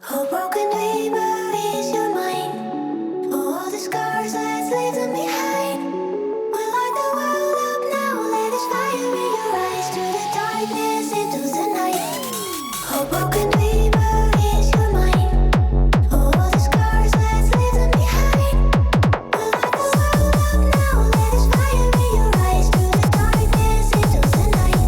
Oh, broken dreamer is your mind. Oh, all the scars, let's leave them behind. We light the world up now, let us fire in your eyes. To the darkness, into the night. Oh, broken dreamer is your mind. Oh, all the scars, let's leave them behind. We light the world up now, let us fire in your eyes. To the darkness, into the night.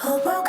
Oh, broken